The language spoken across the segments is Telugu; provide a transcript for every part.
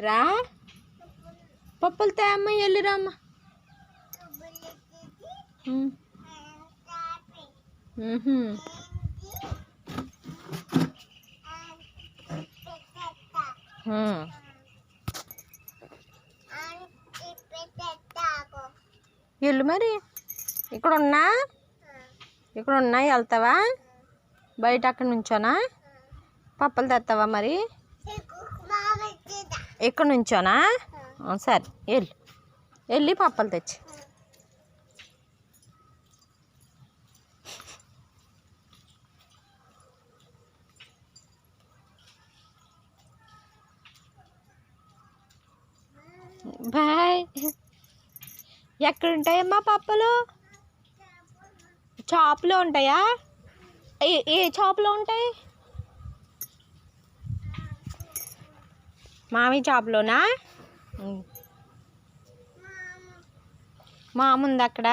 రా పప్పులు తేమ్మ వెళ్ళిరామ్మ. వెళ్ళు మరి. ఇక్కడ ఉన్నా వెళ్తావా? బయట అక్కడ నుంచోనా? పప్పులు తెస్తావా మరి? ఇక్కడ నుంచోనా? సరే వెళ్ళి పప్పులు తెచ్చి. బాయ్. ఎక్కడుంటాయమ్మా పప్పులు? షాప్లో ఉంటాయా? ఏ షాప్లో ఉంటాయి? మామి షాప్లోనా? మామ ఉంది అక్కడ.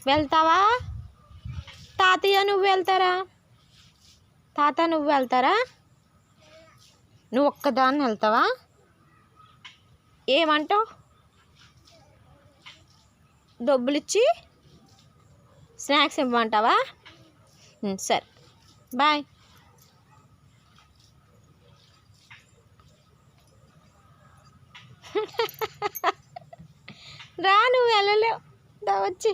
వెళ్తావా? తాతయ్య నువ్వు వెళ్తారా? తాత నువ్వు వెళ్తారా? నువ్వు ఒక్కదాన్ని వెళ్తావా? ఏమంటావు? డబ్బులు ఇచ్చి స్నాక్స్ ఇవ్వమంటావా? సరే బాయ్. రా, నువ్వు వెళ్ళలేవు. దా వచ్చి.